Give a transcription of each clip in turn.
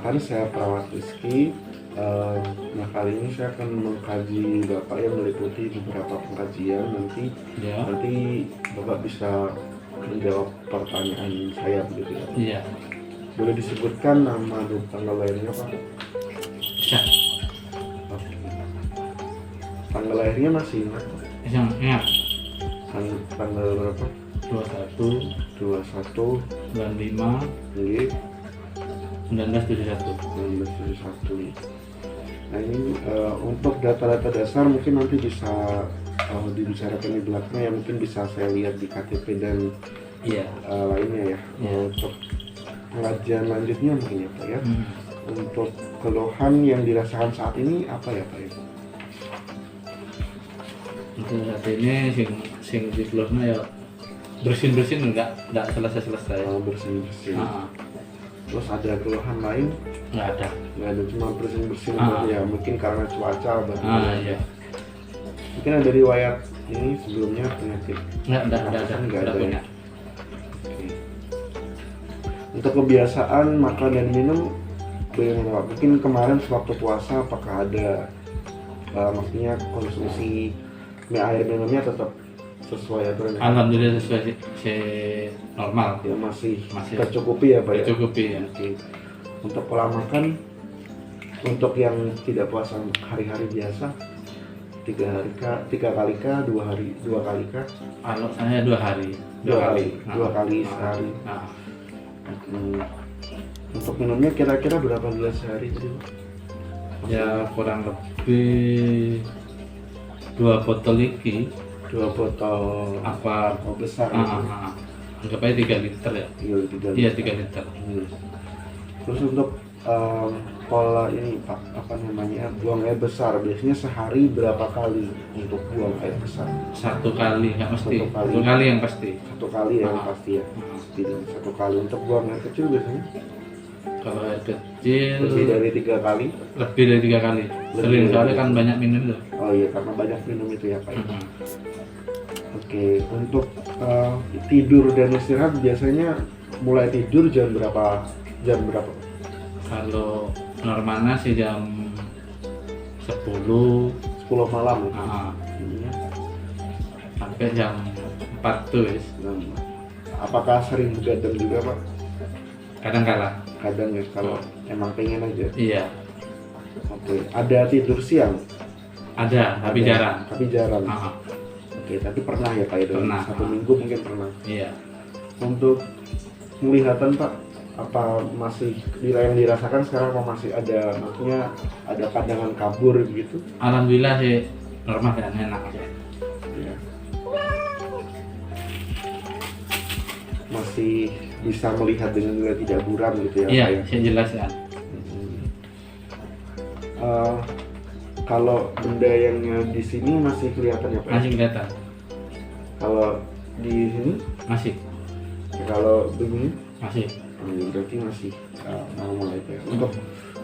Perkenalkan, saya Perawat Rizky. Nah, kali ini saya akan mengkaji Bapak yang meliputi beberapa pengkajian. Nanti Bapak bisa menjawab pertanyaan saya begitu ya. Iya. Boleh disebutkan nama dan tanggal lahirnya Pak? Bisa. Oke. Tanggal lahirnya masih ingat? Ingat. Tanggal berapa? 21 25 95 1971. 1971. Nah ini untuk data-data dasar mungkin nanti bisa dibicarakan di belakang ya, mungkin bisa saya lihat di KTP dan lainnya ya. Untuk pengajian lanjutnya mungkin ya Pak ya. Untuk keluhan yang dirasakan saat ini apa ya Pak ya? Untuk saat ini sing di keluarnya ya bersin enggak selesai. Bersin-bersin. Terus ada keluhan lain? Nggak ada, cuma bersin-bersin ya, mungkin karena cuaca iya. Mungkin ada riwayat ini sebelumnya penyakit? Nggak ada punya. Oke. Untuk kebiasaan makan dan minum bagaimana Pak? Mungkin kemarin sewaktu puasa apakah ada maksudnya konsumsi air minumnya tetap sesuai aturan? Alhamdulillah sesuai normal ya, masih tercukupi ya Pak ya? Tercukupi ya. Oke. Untuk pola makan untuk yang tidak puasa hari-hari biasa 3 kali kah, 2 kali kah? Kalau saya 2 hari. 2 kali sehari. Untuk minumnya kira-kira berapa gelas sehari tadi Pak? Ya kurang lebih 2 botol iki. 2 botol apa besar? Anggap aja 3 liter ya. Iya 3 liter. Terus untuk pola ini Pak, buang air besar biasanya sehari berapa kali untuk buang air besar? 1 kali, nggak mesti. 1 kali. 1 kali yang pasti. 1 kali yang pasti ya. Tidak 1 kali. Untuk buang air kecil biasanya? Kalau air kecil lebih dari 3 kali? Lebih dari 3 kali. Sering soalnya kan banyak minum tuh. Oh iya, karena banyak minum itu ya Pak. Oke, untuk tidur dan istirahat biasanya mulai tidur jam berapa? Kalau normalnya sih jam 10 malam. Sampai jam 4 tuh wis. Apakah sering begadang juga Pak? Kadang ya, kalau emang pengen aja. Iya. Oke, ada tidur siang? Ada, tapi jarang. Oke, tapi pernah ya Pak? Pernah. 1 minggu mungkin pernah. Iya. Untuk penglihatan Pak, apa masih yang dirasakan sekarang, apa masih ada, maksudnya ada pandangan kabur gitu? Alhamdulillah sih normal dan enak ya. Masih bisa melihat dengan tidak buram gitu ya? Iya, Pak, ya? saya jelas ya. Kalau benda yang di sini masih kelihatan ya Pak? Masih kelihatan. Kalau di sini? Masih. Kalau begini? Masih. Berarti masih normal ya. Untuk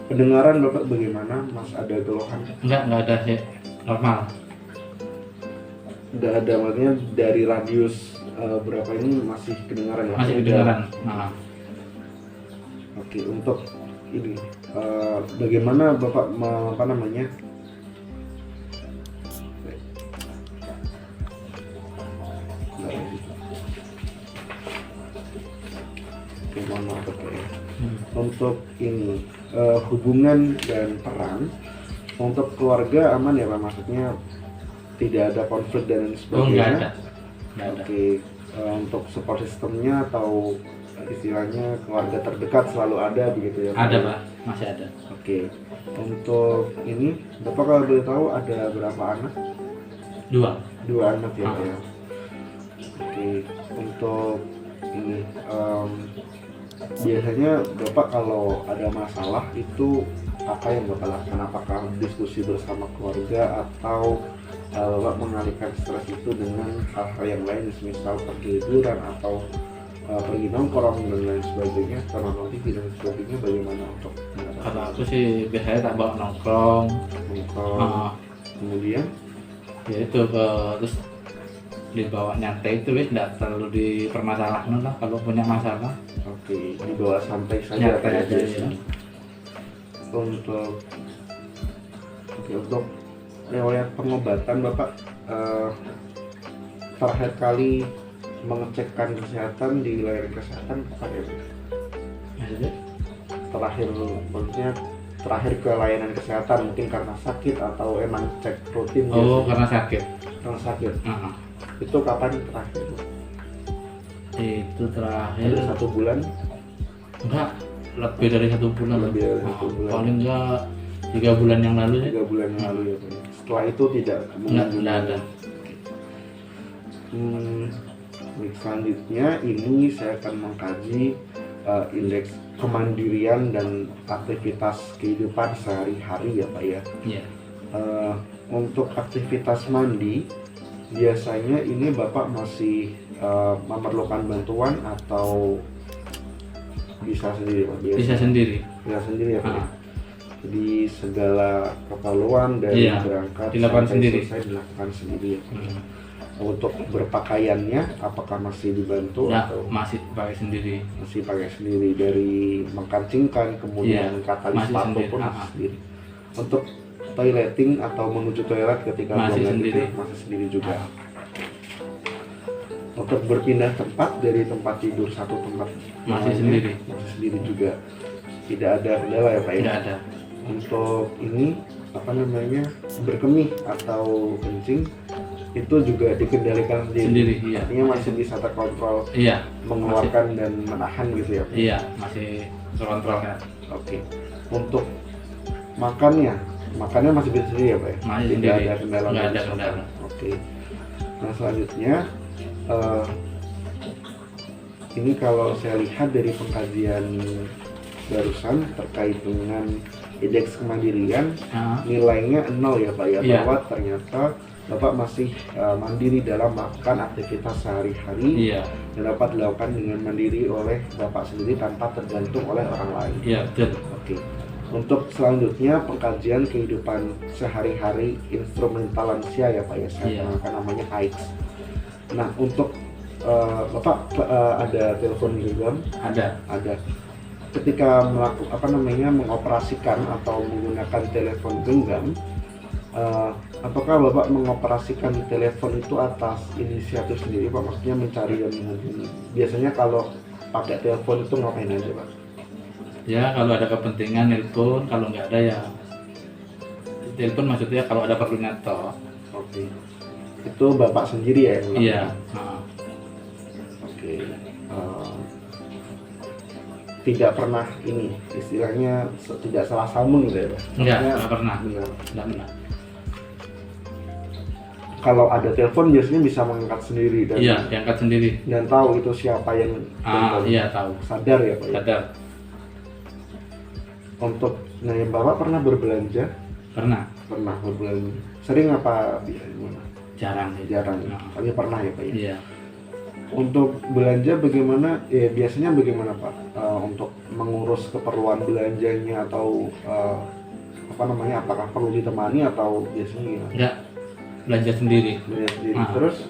pendengaran Bapak bagaimana? Mas ada keluhan? Enggak ada sih, normal. Tidak ada, maksudnya dari radius berapa ini masih kedengaran ya? Masih kedengaran. Oke, untuk ini bagaimana Bapak untuk ini hubungan dan peran untuk keluarga aman ya Pak? Maksudnya tidak ada konflik dan sebagainya? Nggak ada. Oke, untuk support sistemnya atau istilahnya keluarga terdekat selalu ada begitu ya Pak? Ada Pak, masih ada. Oke, untuk ini Bapak kalau boleh tahu ada berapa anak? 2 anak ya Pak ya? Oke, untuk ini biasanya Bapak kalau ada masalah itu apa yang Bapak lakukan? Apakah diskusi bersama keluarga atau Bapak mengalihkan stres itu dengan hal-hal yang lain, misal pergi liburan atau pergi nongkrong dan lain sebagainya, nonton TV dan sebagainya, bagaimana untuk mengatasi? Kalau aku sih biasanya tak bawa nongkrong. Kemudian Ya itu terus dibawa nyantai itu wis tidak terlalu dipermasalahkan lah kalau punya masalah. Oke, dibawa santai saja Nyantai aja ya. untuk untuk riwayat pengobatan Bapak terakhir kali mengecekkan kesehatan di layanan kesehatan kapan ya? Maksudnya? Terakhir ke layanan kesehatan mungkin karena sakit atau emang cek rutin Oh, biasanya? karena sakit. Karena sakit. Uh-huh. Itu kapan terakhir? Itu terakhir Ada 1 bulan? enggak, lebih dari 1 bulan. Lebih dari 1 bulan. Paling enggak 3 bulan yang lalu ya. 3 bulan yang lalu ya Pak. Setelah itu tidak Enggak ada. Baik, selanjutnya ini saya akan mengkaji indeks kemandirian dan aktivitas kehidupan sehari-hari ya Pak ya. Iya. Untuk aktivitas mandi biasanya ini Bapak masih memerlukan bantuan atau bisa sendiri Pak? Bisa sendiri. Bisa sendiri ya Pak. Jadi segala keperluan dari berangkat dilakukan sampai sendiri. selesai dilakukan sendiri ya Pak. Untuk berpakaiannya apakah masih dibantu atau masih pakai sendiri? Masih pakai sendiri, dari mengkancingkan kemudian katalis sepatu pun masih sendiri. Untuk toileting atau menuju toilet ketika masih buang sendiri. itu masih sendiri juga. Untuk berpindah tempat dari tempat tidur satu tempat masih sendiri. Masih sendiri juga. Tidak ada kendala ya Pak ya? Tidak ada. Untuk ini berkemih atau kencing itu juga dikendalikan sendiri. Iya. Artinya masih bisa terkontrol. Iya. Mengeluarkan dan menahan gitu ya Pak? Iya, masih terkontrol ya. Oke. Untuk makannya masih bisa sendiri ya Pak ya? Masih Tidak sendiri. ada kendala. Nggak ada kendala. Oke. Nah selanjutnya ini kalau saya lihat dari pengkajian barusan terkait dengan indeks kemandirian, nilainya 0 ya Pak ya, bahwa ternyata Bapak masih mandiri dalam melakukan aktivitas sehari-hari dan dapat dilakukan dengan mandiri oleh Bapak sendiri tanpa tergantung oleh orang lain. Iya, betul. Oke. Untuk selanjutnya pengkajian kehidupan sehari-hari instrumental lansia ya Pak ya, saya kenalkan namanya AIX. Nah untuk Bapak ada telepon genggam? Ada. Ketika mengoperasikan atau menggunakan telepon genggam, apakah Bapak mengoperasikan telepon itu atas inisiatif sendiri Pak? Maksudnya mencari dan menghubungi. Biasanya kalau pakai telepon itu ngapain aja Pak? Ya kalau ada kepentingan telepon, kalau nggak ada ya telepon, maksudnya kalau ada perlunya toh. Oke. Itu Bapak sendiri ya yang melakukan? Iya. Oke. Tidak pernah ini istilahnya tidak salah sambung gitu ya Pak? Enggak pernah. Benar. Enggak pernah. Kalau ada telepon biasanya bisa mengangkat sendiri dan diangkat sendiri dan tahu itu siapa yang tahu. Sadar ya Pak ya? Sadar. Untuk yang Bapak pernah berbelanja? Pernah berbelanja. Sering apa gimana? Jarang. Tapi pernah ya Pak ya? Iya. Untuk belanja bagaimana? Biasanya bagaimana Pak? Untuk mengurus keperluan belanjanya atau apakah perlu ditemani atau biasanya gimana? Enggak, belanja sendiri. Terus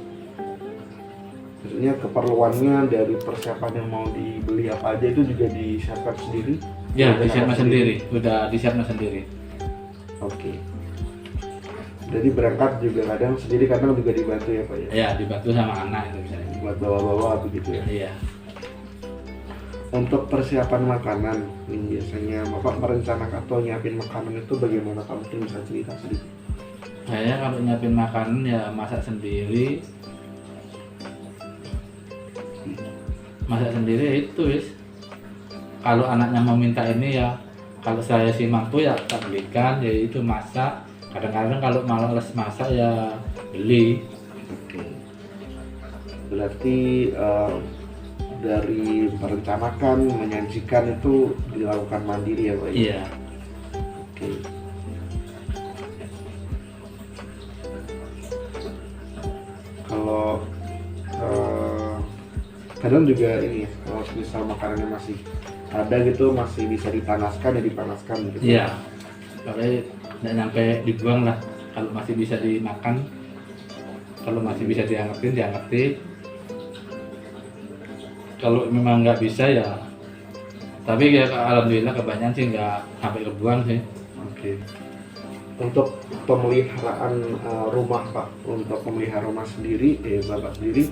maksudnya keperluannya dari persiapan yang mau dibeli apa aja itu juga disiapkan sendiri? Ya, disiapkan sendiri. Udah disiapkan sendiri. Oke. Jadi berangkat juga kadang sendiri, kadang juga dibantu ya Pak ya? Iya, dibantu sama anak itu misalnya. Buat bawa-bawa begitu ya? Iya. Untuk persiapan makanan, ini biasanya Bapak merencanakan atau nyiapin makanan itu bagaimana Pak? Mungkin bisa cerita sedikit. Saya kalau nyiapin makanan ya masak sendiri. Masak sendiri itu wis. Kalau anaknya mau minta ini ya, kalau saya sih mampu ya tak belikan, ya itu masak. Kadang-kadang kalau malas masak ya beli. Oke. Berarti dari merencanakan, menyajikan itu dilakukan mandiri ya Pak? Iya. Oke. Kalau kadang juga ini, kalau misal makanannya masih ada gitu, masih bisa dipanaskan ya dipanaskan gitu. Iya. Kalau nggak nyampe dibuang lah. Kalau masih bisa dimakan, kalau masih bisa diangetin. Kalau memang nggak bisa ya Tapi ya alhamdulillah kebanyakan sih nggak sampai kebuang sih. Oke. Untuk pemeliharaan rumah Pak, untuk memelihara rumah sendiri, Bapak sendiri,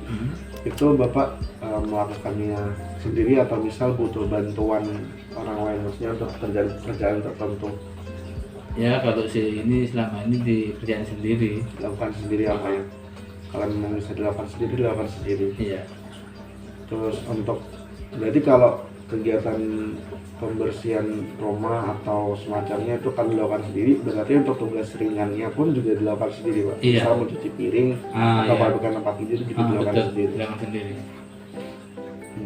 itu Bapak melakukannya sendiri atau misal butuh bantuan orang lain, maksudnya untuk kerjaan tertentu? Ya kalau si ini selama ini dikerjain sendiri. Lakukan sendiri apa ya? Kalau memang bisa dilakukan sendiri. Iya. Terus untuk, berarti kalau kegiatan pembersihan rumah atau semacamnya itu kan dilakukan sendiri, berarti untuk tugas ringannya pun juga dilakukan sendiri Pak? Iya. Misal mencuci piring atau Iya. melakukan tempat tidur juga dilakukan Betul, sendiri? dilakukan sendiri.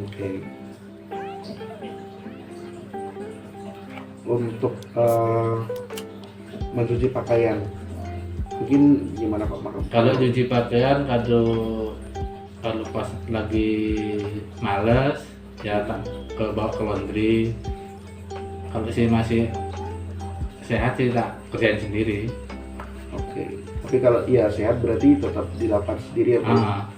Oke. Untuk mencuci pakaian, mungkin gimana Pak? Kalau cuci pakaian, kalau pas lagi males ya tak bawa ke laundry. Kalau sih masih sehat sih tak kerjain sendiri. Oke. Tapi kalau iya sehat berarti tetap dilakukan sendiri ya Pak?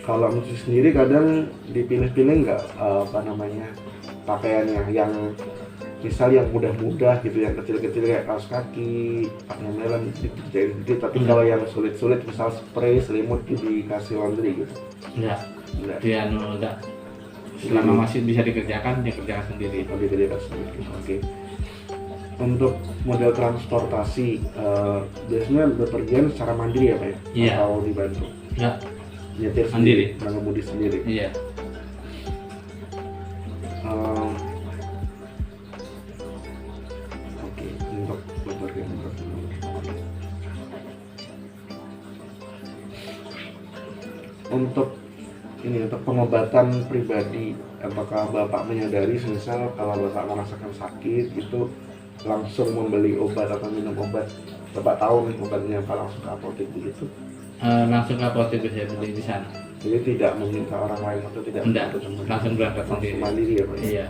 Kalau mencuci sendiri kadang dipilih-pilih nggak pakaiannya yang misal yang mudah-mudah gitu, yang kecil-kecil kayak kaos kaki, pakaian melon dikerjain sendiri, tapi kalau yang sulit-sulit misal spray, selimut dikasih laundry gitu? Enggak. Selama masih bisa dikerjakan, dikerjakan sendiri. Dikerjakan sendiri. Oke. Untuk model transportasi, biasanya bepergian secara mandiri ya Pak ya? Iya. Atau dibantu? Enggak. Nyetir Mandiri. Mengemudi sendiri? Iya. Oke, untuk bepergian untuk pengobatan pribadi, apakah Bapak menyadari misal kalau Bapak merasakan sakit itu langsung membeli obat atau minum obat? Bapak tahu nih obatnya apa, langsung ke apotek begitu? Langsung ke apotek bisa beli di sana. Jadi tidak meminta orang lain atau tidak? Enggak, langsung berangkat sendiri. Mandiri ya Pak? Iya.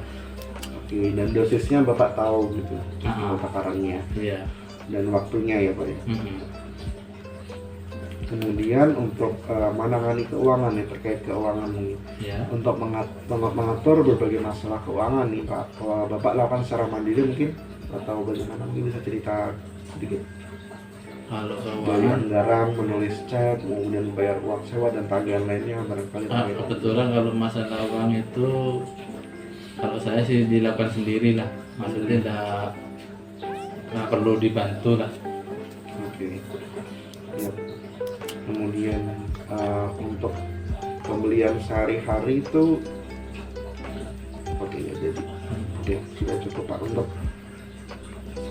Oke, dan dosisnya Bapak tahu gitu, takarannya? Iya. Dan waktunya ya Pak ya? Kemudian untuk menangani keuangan ya, terkait keuangan nih, untuk mengatur berbagai masalah keuangan nih Pak, Bapak lakukan secara mandiri mungkin atau bagaimana, mungkin bisa cerita sedikit? Kalau Dari keuangan, anggaran, menulis cek, kemudian membayar uang sewa dan tagihan lainnya barangkali. kebetulan kalau masalah uang itu kalau saya sih dilakukan sendiri lah, maksudnya nggak perlu dibantu lah. Oke. Ya. Kemudian untuk pembelian sehari-hari itu oke ya, jadi oke, sudah cukup Pak. Untuk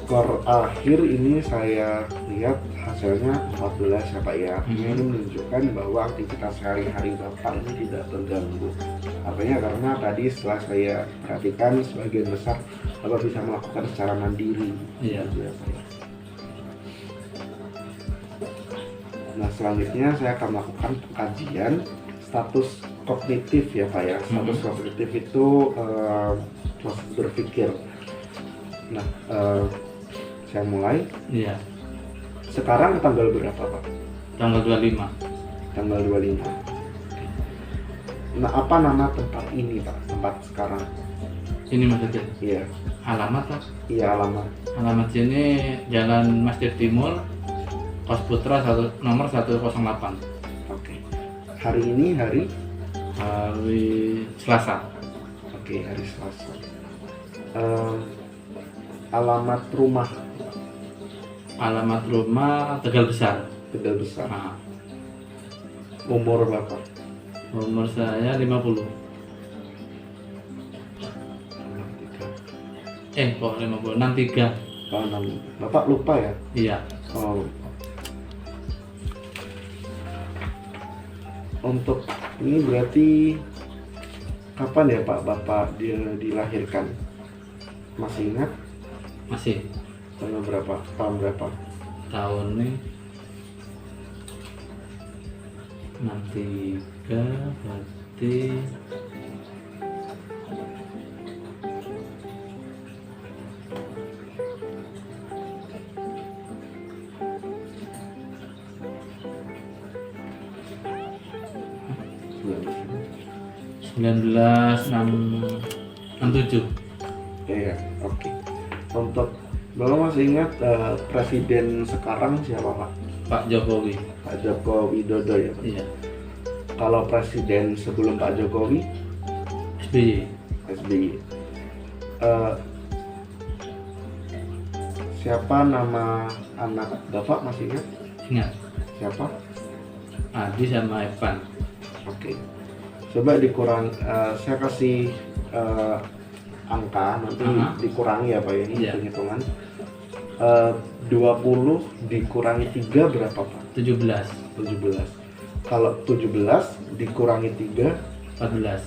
skor akhir ini saya lihat hasilnya 14 ya Pak ya. Ini menunjukkan bahwa aktivitas sehari-hari Bapak ini tidak terganggu. Artinya karena tadi setelah saya perhatikan sebagian besar Bapak bisa melakukan secara mandiri. Iya. Nah selanjutnya saya akan melakukan kajian status kognitif ya Pak ya. Status kognitif itu proses berpikir. Nah saya mulai. Iya. Sekarang tanggal berapa Pak? Tanggal 25. Tanggal 25. Nah apa nama tempat ini Pak? Tempat sekarang? Ini maksudnya? Iya. Alamat Pak? Iya alamat. Alamat sini Jalan Masjid Timur, Kos Putra nomor 108. Oke. Hari ini hari Selasa. Oke, hari Selasa. Alamat rumah? Alamat rumah Tegal Besar. Tegal Besar. Nah, Umur Bapak? umur saya 50. Kok 50? 63. Oh, 6. Bapak lupa ya? Iya. Oh. Untuk ini berarti kapan ya Pak Bapak dilahirkan? Masih ingat? Masih. Tanggal berapa? Tahun berapa? Tahun nih 63 berarti 1967. Iya, oke. Untuk Bapak masih ingat presiden sekarang siapa Pak? Pak Jokowi. Pak Joko Widodo ya Pak? Iya. Kalau presiden sebelum Pak Jokowi? SBY. SBY. Siapa nama anak Bapak masih ingat? Ingat. Siapa? Adi sama Evan. Oke. Coba dikurang, saya kasih angka nanti dikurangi ya Pak ya, ini hitung-hitungan. 20 dikurangi 3 berapa Pak? 17. Kalau 17 dikurangi 3 14.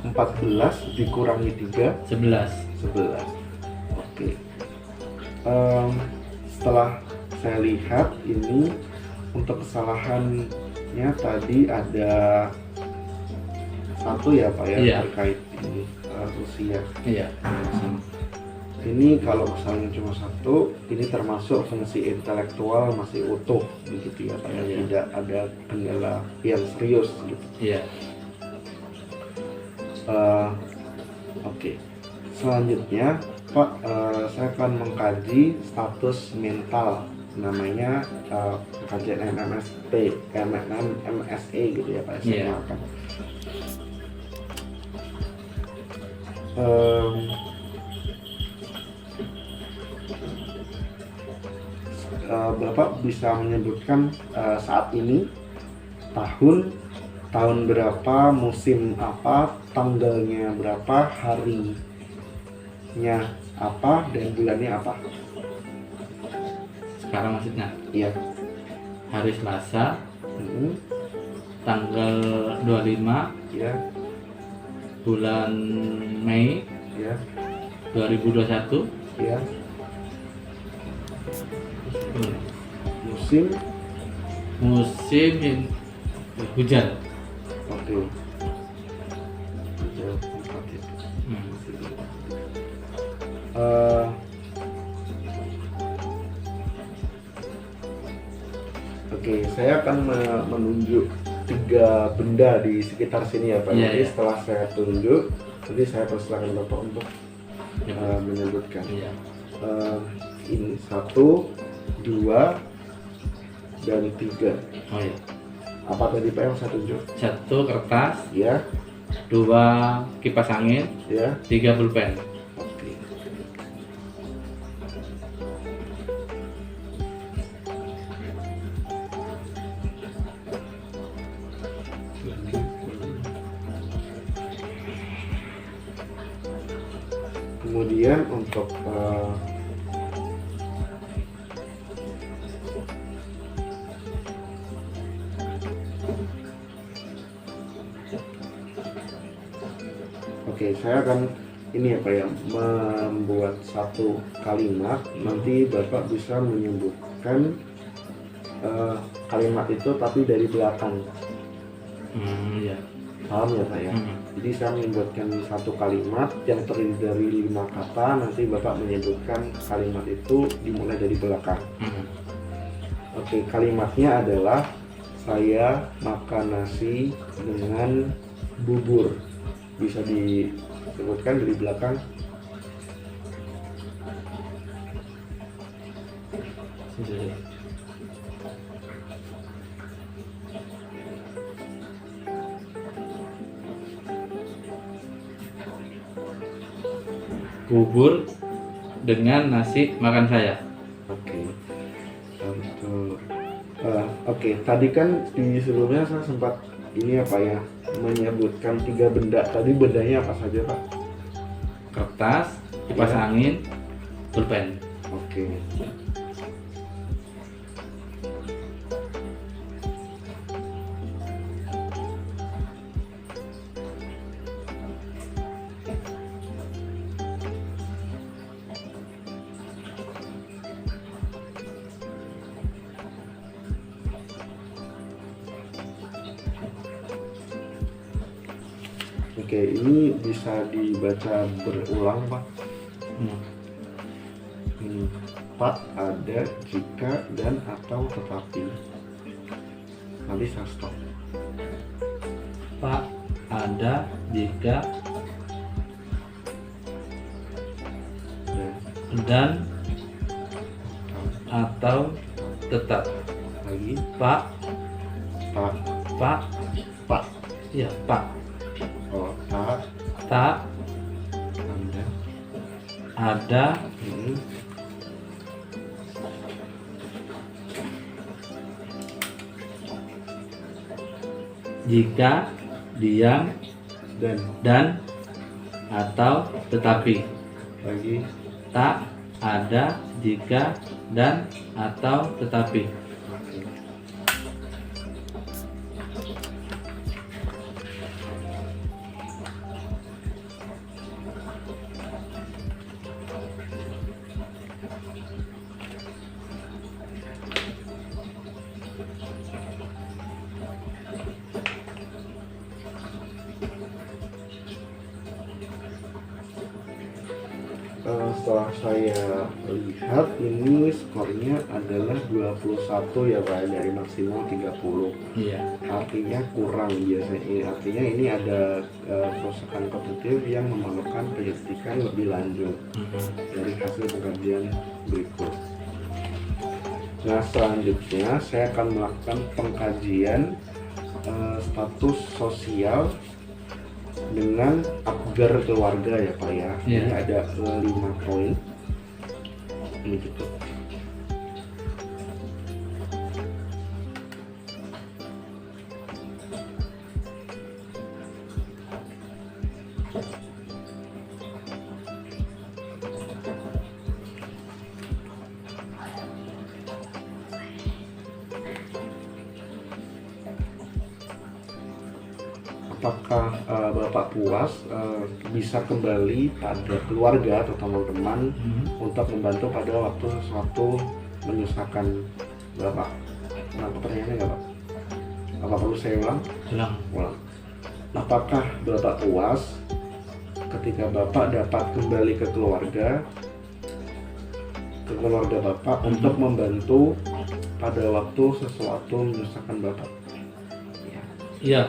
14 dikurangi 3 11. Oke. Setelah saya lihat ini untuk kesalahannya tadi ada satu ya Pak ya, Iya. terkait ini usia. Iya. Ini kalau kesalahannya cuma satu, ini termasuk fungsi intelektual masih utuh begitu ya Pak ya, tidak ada kendala yang serius gitu. Iya. Oke. Selanjutnya Pak, saya akan mengkaji status mental, namanya kajian MMSE gitu ya Pak ya, saya maafkan. Bapak bisa menyebutkan saat ini tahun berapa, musim apa, tanggalnya berapa, harinya apa, dan bulannya apa? Sekarang maksudnya? Iya. Hari Selasa, tanggal 25, ya. bulan Mei, Ya. 2021. Ya. Musim hujan. Oke. Hujan empat ya. Oke, saya akan menunjuk 3 benda di sekitar sini ya Pak. Jadi setelah saya tunjuk, nanti saya persilakan Bapak untuk menyebutkan. Ini 1, 2, dan 3. Oh iya. Apa tadi Pak yang saya tunjuk? 1 kertas, Ya. 2 kipas angin, Ya. 3 pulpen. Oke. Kemudian untuk oke, saya akan ini ya Pak ya, membuat satu kalimat, nanti Bapak bisa menyebutkan kalimat itu tapi dari belakang. Iya. Paham ya Pak ya? Jadi saya menyebutkan satu kalimat yang terdiri dari 5 kata, nanti Bapak menyebutkan kalimat itu dimulai dari belakang. Oke, kalimatnya adalah saya makan nasi dengan bubur. Bisa disebutkan dari belakang. Bubur dengan nasi makan saya. Oke, tadi kan di sebelumnya saya sempat ini apa ya, menyebutkan 3 benda. Tadi bendanya apa saja Pak? Kertas, kipas angin, pulpen. Oke. Oke, ini bisa dibaca berulang Pak. Pak, ada, jika, dan, atau, tetapi. Nanti saya stop. Pak, ada jika dan atau tetap. Lagi Pak, tak pak, pak. ya pak. Oh, tak Tak ada. ada Hmm. jika, diam, dan atau tetapi. Lagi Tak ada jika dan atau tetapi. Setelah saya lihat ini skornya adalah 21 ya Pak, dari maksimal 30. Iya. Artinya kurang biasanya. Artinya ini ada kerusakan kognitif yang memerlukan penyelidikan lebih lanjut dari hasil pengkajian berikut. Nah, selanjutnya saya akan melakukan pengkajian status sosial dengan Apgar keluarga ya Pak ya. Iya. Ini ada 5 poin. Ini gitu. Apakah Bapak puas bisa kembali pada keluarga atau teman-teman untuk membantu pada waktu sesuatu menyusahkan Bapak? Nah, pertanyaannya nggak Pak? Apa perlu saya ulang? Ulang. Apakah Bapak puas ketika Bapak dapat kembali ke keluarga Bapak untuk membantu pada waktu sesuatu menyusahkan Bapak? Iya.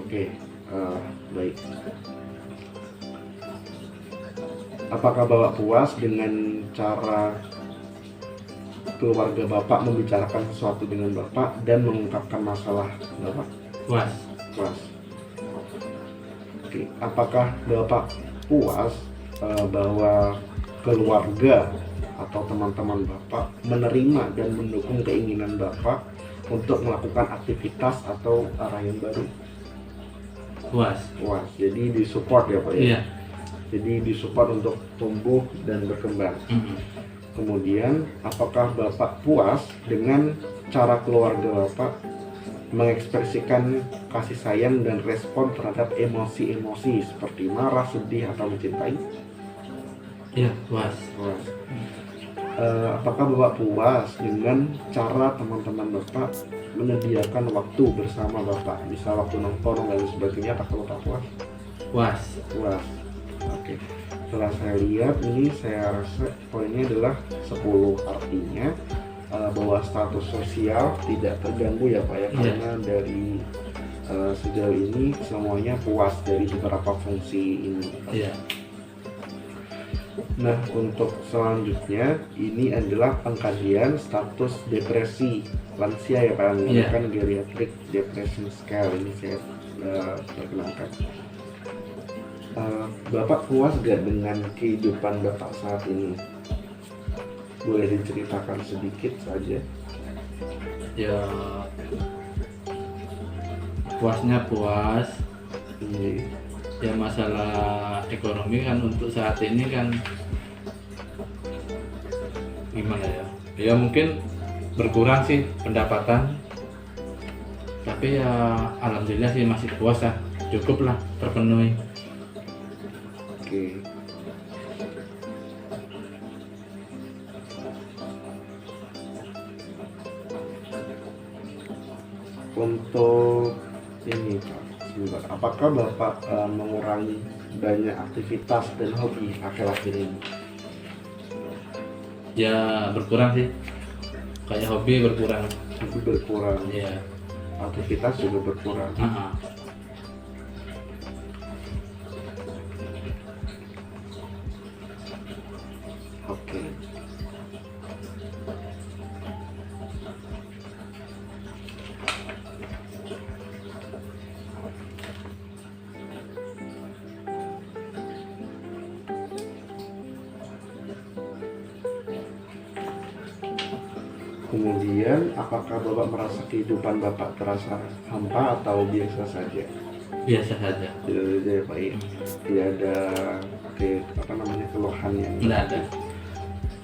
Oke, baik. Apakah Bapak puas dengan cara keluarga Bapak membicarakan sesuatu dengan Bapak dan mengungkapkan masalah Bapak? Puas. Puas. Oke, apakah Bapak puas bahwa keluarga atau teman-teman Bapak menerima dan mendukung keinginan Bapak untuk melakukan aktivitas atau arah yang baru? Puas. Puas. Jadi disupport ya Pak ya? Iya. Jadi disupport untuk tumbuh dan berkembang. Kemudian, apakah Bapak puas dengan cara keluarga Bapak mengekspresikan kasih sayang dan respon terhadap emosi-emosi seperti marah, sedih, atau mencintai? Iya, puas. Puas. Apakah Bapak puas dengan cara teman-teman Bapak menyediakan waktu bersama Bapak, bisa waktu nongkrong dan sebagainya? Apakah Bapak puas? Puas. Puas. Oke. Setelah saya lihat ini, saya rasa poinnya adalah 10. Artinya bahwa status sosial tidak terganggu ya Pak ya, karena dari sejauh ini semuanya puas dari beberapa fungsi ini. Iya. Nah, untuk selanjutnya ini adalah pengkajian status depresi lansia ya Pak, menggunakan geriatric depression scale. Ini saya perkenalkan. Bapak puas gak dengan kehidupan Bapak saat ini? Boleh diceritakan sedikit saja? Ya, puasnya puas. Ya, masalah ekonomi kan untuk saat ini kan gimana ya? Ya mungkin berkurang sih pendapatan, tapi ya alhamdulillah sih masih puas lah, cukup lah, terpenuhi. Oke. Untuk ini Pak, sebentar. Apakah Bapak mengurangi banyak aktivitas dan hobi akhir-akhir ini? Ya berkurang sih, kayak hobi berkurang. Hobi berkurang, Iya. aktivitas juga berkurang. Kemudian apakah Bapak merasa kehidupan Bapak terasa hampa atau biasa saja? Biasa saja. Tidak ada ya Pak ya? Tidak ada keluhan yang Tidak ada.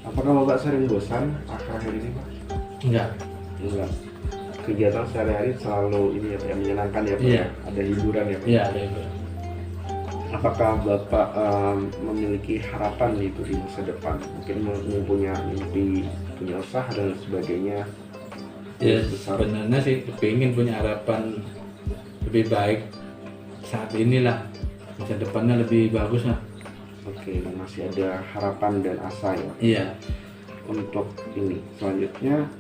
Apakah Bapak sering bosan akhir-akhir ini Pak? Enggak. Enggak. Kegiatan sehari-hari selalu ini ya Pak, yang menyenangkan ya Pak? Iya. Ada hiburan ya Pak? Iya, ada itu. Apakah Bapak memiliki harapan gitu di masa depan? Mungkin mempunyai mimpi, punya usaha dan sebagainya? Ya sebenarnya sih kepingin punya harapan lebih baik saat inilah, masa depannya lebih bagus lah. Oke, masih ada harapan dan asa ya. Iya. Untuk ini selanjutnya,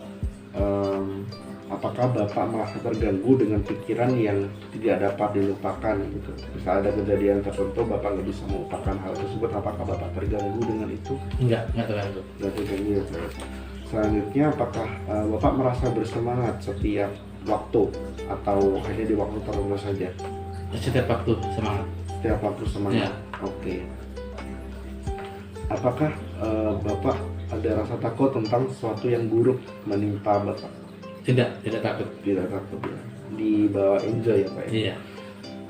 apakah Bapak merasa terganggu dengan pikiran yang tidak dapat dilupakan gitu? Misal ada kejadian tertentu Bapak nggak bisa melupakan hal tersebut, apakah Bapak terganggu dengan itu? Enggak terganggu. Nggak terganggu ya Pak. Selanjutnya, apakah Bapak merasa bersemangat setiap waktu atau hanya di waktu tertentu saja? Setiap waktu semangat. Setiap waktu semangat. Iya. Oke. Apakah Bapak ada rasa takut tentang sesuatu yang buruk menimpa Bapak? Tidak takut. Tidak takut ya. Dibawa enjoy ya Pak ya? Iya.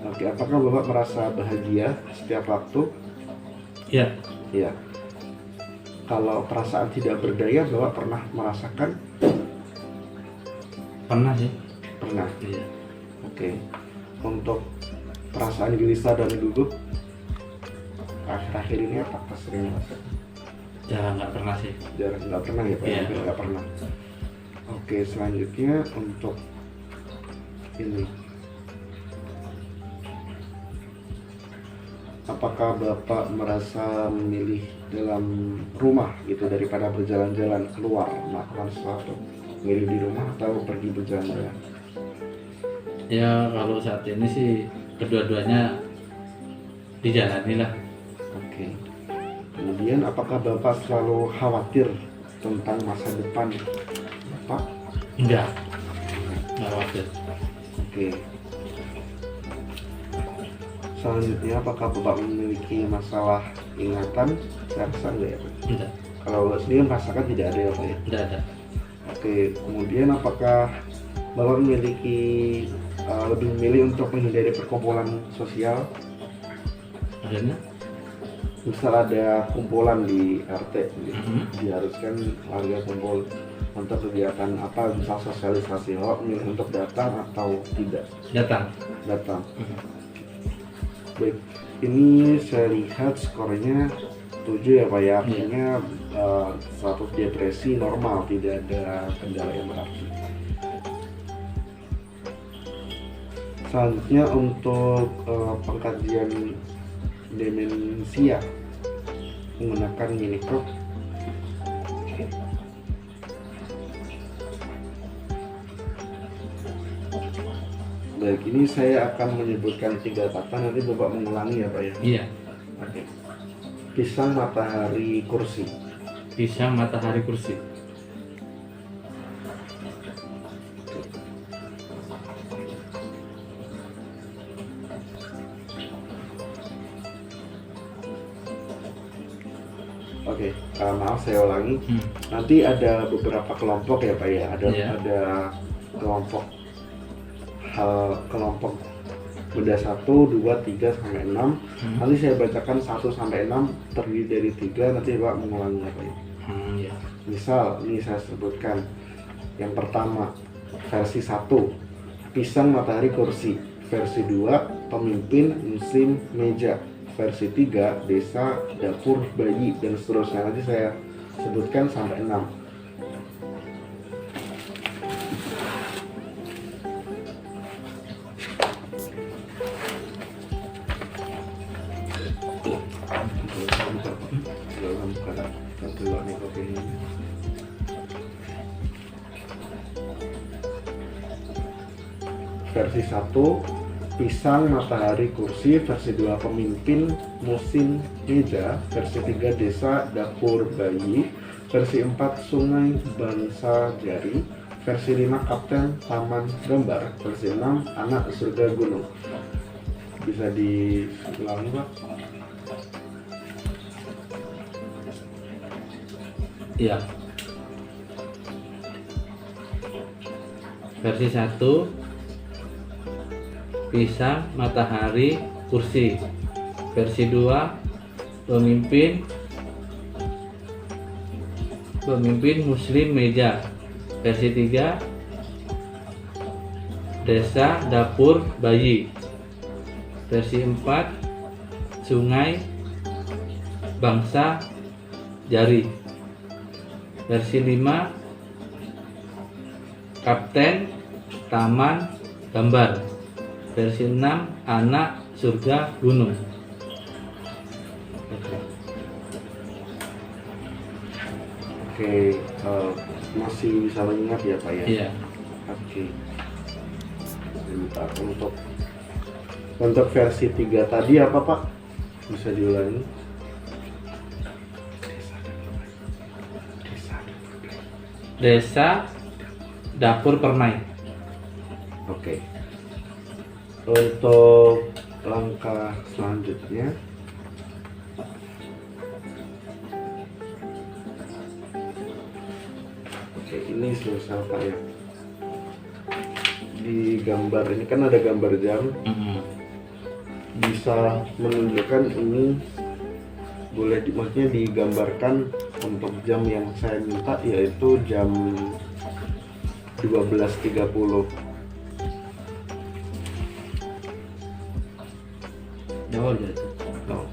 Oke, apakah Bapak merasa bahagia setiap waktu? Iya. Iya. Kalau perasaan tidak berdaya Bapak pernah merasakan? Pernah sih. Pernah. Iya. Oke. Untuk perasaan gelisah dan gugup akhir-akhir ini apakah sering merasakan? Ya nggak pernah sih. Jarang, nggak pernah ya Pak? Iya. Mungkin nggak pernah. Oke, selanjutnya untuk ini, apakah Bapak merasa memilih dalam rumah gitu daripada berjalan-jalan keluar melakukan sesuatu? Milih di rumah atau pergi berjalan-jalan? Ya kalau saat ini sih kedua-duanya dijalani lah. Oke. Kemudian apakah Bapak selalu khawatir tentang masa depan Bapak? Enggak khawatir. Oke. Selanjutnya, apakah Bapak memiliki masalah ingatan? Saya rasa enggak ya Pak? Enggak. Kalau Bapak sendiri merasakan tidak ada ya Pak ya? Enggak ada. Oke, kemudian apakah Bapak memiliki lebih memilih untuk menghindari perkumpulan sosial? Akhirnya Misal ada kumpulan di RT, diharuskan warga kumpul untuk kegiatan apa, misal sosialisasi, milih untuk datang atau tidak? datang. Baik, ini saya lihat skornya 7 ya Pak ya, artinya status depresi normal, tidak ada kendala yang berarti. Selanjutnya untuk pengkajian demensia menggunakan Minicop. Baik, ini saya akan menyebutkan 3 kata, nanti Bapak mengulangi ya Pak ya? Iya. Oke. Pisang, matahari, kursi. Pisang, matahari, kursi. Oke, maaf saya ulangi. Nanti ada beberapa kelompok ya Pak ya. Ada kelompok benda 1, 2, 3 sampai 6. Nanti saya bacakan 1 sampai 6 terdiri dari 3. Nanti Pak mengulangi ya Pak ya. Ya. Misal ini saya sebutkan. Yang pertama versi 1, pisang, matahari, kursi. Versi 2, pemimpin, musim, meja. Versi 3, desa, dapur, bayi, dan seterusnya. Nanti saya sebutkan sampai 6. Versi 1, pisang, matahari, kursi. Versi 2, pemimpin, musim, meja. Versi 3, desa, dapur, bayi. Versi 4, sungai, bangsa, jari. Versi 5, kapten, taman, gambar. Versi 6, anak, surga, gunung. Bisa diulangi Pak? Iya. Versi 1, pisang, matahari, kursi. Versi 2, pemimpin muslim, meja. Versi 3, desa, dapur, bayi. Versi 4, sungai, bangsa, jari. Versi 5, kapten, taman, gambar. Versi 6, anak, surga, gunung. Oke, masih bisa mengingat ya Pak ya? Iya. Oke. Bentar, untuk versi 3 tadi apa Pak? Bisa diulangi? Desa, dapur, permai. Oke. Untuk langkah selanjutnya, oke, ini selesai Pak ya. Di gambar ini kan ada gambar jam, bisa menunjukkan ini boleh maksudnya digambarkan untuk jam yang saya minta, yaitu jam 12.30. Jauh aja itu. Oh.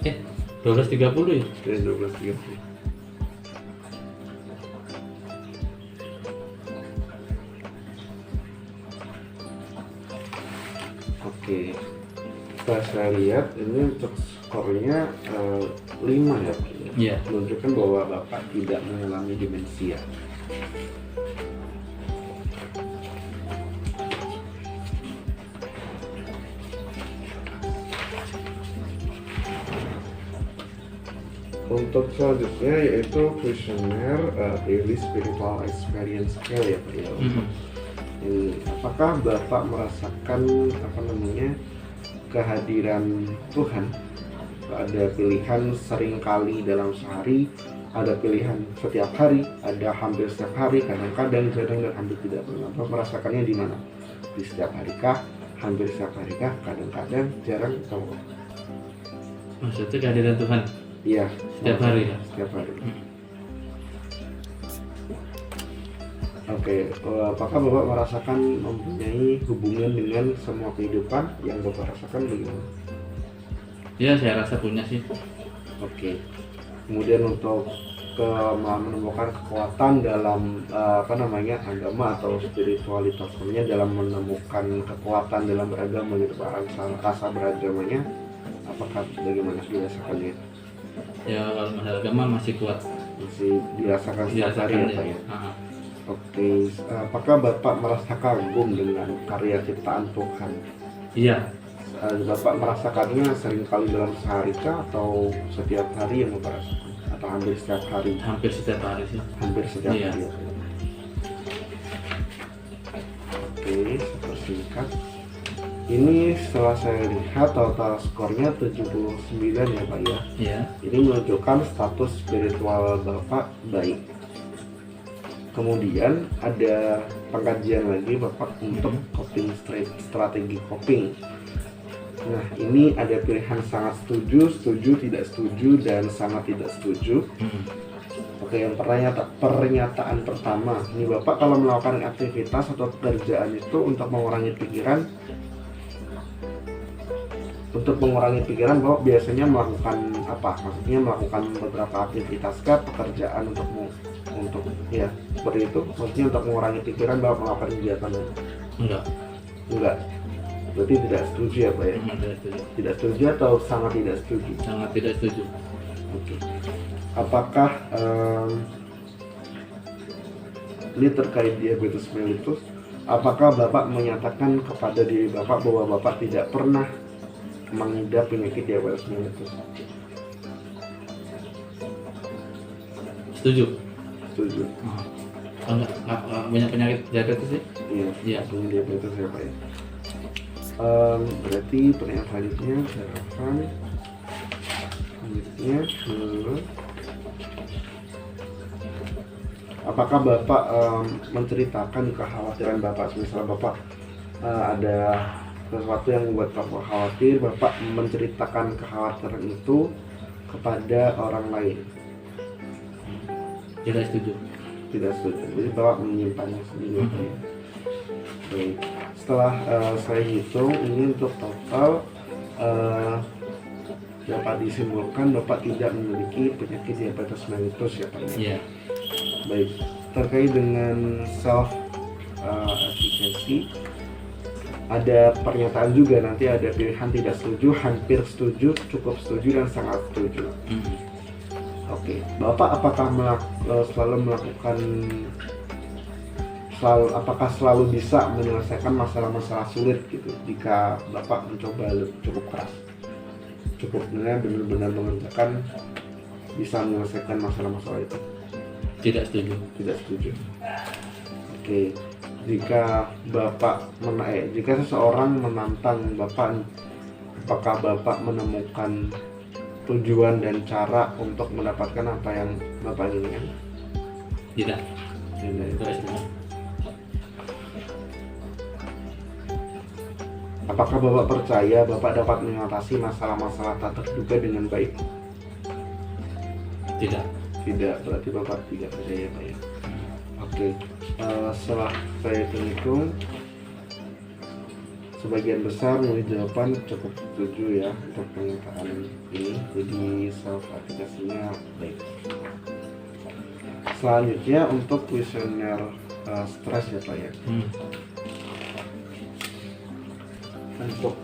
Eh, 12.30 ya? Dari 12.30. Oke, setelah saya lihat ini untuk skornya 5 ya Pak. Iya. Menunjukkan bahwa Bapak tidak mengalami demensia. Untuk selanjutnya yaitu questionnaire daily spiritual experience scale ya Pak ya. Apakah Bapak merasakan kehadiran Tuhan? Ada pilihan seringkali dalam sehari, ada pilihan setiap hari, ada hampir setiap hari, kadang-kadang, jarang, dan hampir tidak pernah. Bapak merasakannya di mana? Di setiap hari kah? Hampir setiap hari kah? Kadang-kadang, jarang, atau Maksudnya kehadiran Tuhan iya, setiap hari ya? setiap hari. Oke, apakah Bapak merasakan mempunyai hubungan dengan semua kehidupan yang Bapak rasakan bagaimana? Ya, saya rasa punya sih. Oke. Kemudian untuk menemukan kekuatan dalam agama atau spiritualitas, sebenarnya dalam menemukan kekuatan dalam beragama gitu Pak, rasa beragamanya apakah bagaimana dirasakannya? Ya, kalau masalah agama masih kuat. Masih dirasakan setiap hari ya Pak ya? Oke, apakah Bapak merasa kagum dengan karya ciptaan Tuhan? Iya. Bapak merasakannya sering kali dalam sehari kah atau setiap hari yang Bapak rasakan? Atau hampir setiap hari? Hampir setiap hari sih. Hampir setiap Iya. hari ya. Oke, sepersingkat. Ini setelah saya lihat total skornya 79 ya Pak ya. Iya. Ini menunjukkan status spiritual Bapak baik. Kemudian ada pengkajian lagi Bapak untuk coping strategi coping. Nah, ini ada pilihan sangat setuju, setuju, tidak setuju, dan sangat tidak setuju. Oke, yang pernyataan pertama, ini Bapak kalau melakukan aktivitas atau pekerjaan itu untuk mengurangi pikiran, Bapak biasanya melakukan apa? Maksudnya melakukan beberapa aktivitas kah, pekerjaan untuk ya seperti itu. Maksudnya untuk mengurangi pikiran Bapak melakukan kegiatan? Enggak. Berarti tidak setuju ya Pak ya? Tidak setuju. Tidak setuju atau sangat tidak setuju? Sangat tidak setuju. Oke. Apakah ini terkait diabetes mellitus? Apakah Bapak menyatakan kepada diri Bapak bahwa Bapak tidak pernah mengidap penyakit diabetes mellitus? Setuju. Setuju. Enggak punya penyakit diabetes sih? Iya. Iya. Punya diabetes ya Pak ya. Berarti pertanyaan selanjutnya selanjutnya apakah Bapak menceritakan kekhawatiran Bapak, misalnya Bapak ada sesuatu yang membuat Bapak khawatir, Bapak menceritakan kekhawatiran itu kepada orang lain? Tidak setuju. Tidak setuju. Jadi Bapak menyimpannya sendiri. Baik. Setelah saya hitung ini untuk total dapat disimpulkan Bapak tidak memiliki penyakit diabetes mellitus ya Pak? Iya. Baik. Terkait dengan self efficacy, ada pernyataan juga, nanti ada pilihan tidak setuju, hampir setuju, cukup setuju, dan sangat setuju. Oke, Bapak apakah apakah selalu bisa menyelesaikan masalah-masalah sulit gitu jika Bapak mencoba cukup keras, cukup benar-benar mengerjakan, bisa menyelesaikan masalah-masalah itu? Tidak setuju. Tidak setuju. Oke, jika jika seseorang menantang Bapak, apakah Bapak menemukan tujuan dan cara untuk mendapatkan apa yang Bapak inginkan? Tidak. Tidak setuju. Apakah Bapak percaya Bapak dapat mengatasi masalah-masalah tak terduga dengan baik? Tidak. Tidak, berarti Bapak tidak percaya Pak ya? Oke, setelah saya hitung, sebagian besar memilih jawaban cukup setuju ya untuk pernyataan ini, jadi self efficacy-nya baik. Selanjutnya untuk kuesioner stres ya Pak ya. Untuk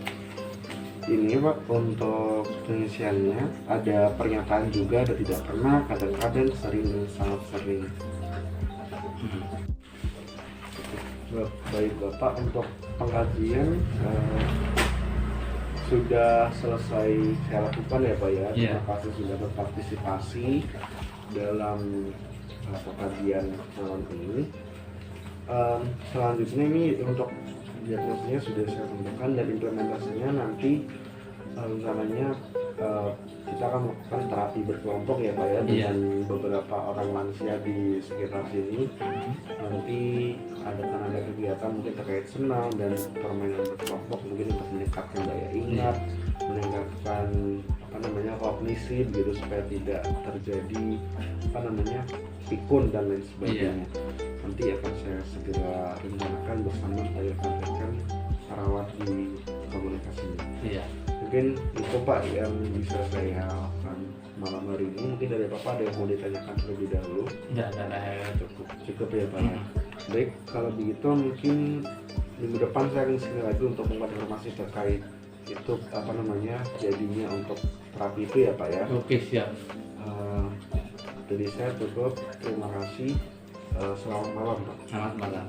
ini Pak, untuk pengisiannya ada pernyataan juga, ada tidak pernah, kadang-kadang, sering, dan sangat sering. Baik Bapak, untuk pengkajian sudah selesai saya lakukan ya Pak ya. Terima kasih sudah berpartisipasi dalam pengkajian malam ini. Selanjutnya ini untuk diagnosisnya sudah saya tentukan, dan implementasinya nanti rencananya kita akan melakukan terapi berkelompok ya Pak ya, dengan beberapa orang lansia di sekitar sini. Nanti akan ada kegiatan mungkin terkait senam dan permainan berkelompok, mungkin untuk meningkatkan daya ingat, meningkatkan kognisi gitu, supaya tidak terjadi pikun dan lain sebagainya. Nanti akan saya segera rencanakan bersama saya sampaikan perawat di komunikasinya. Mungkin itu Pak yang bisa saya lakukan malam hari ini. Mungkin dari Bapak ada yang mau ditanyakan terlebih dahulu? Tidak ada, cukup ya Pak. Baik, kalau begitu mungkin minggu depan saya akan sini lagi untuk membuat informasi terkait itu jadinya untuk terapi itu ya Pak ya. Oke, siap. Jadi saya cukup, terima kasih. Selamat malam Pak. Selamat malam.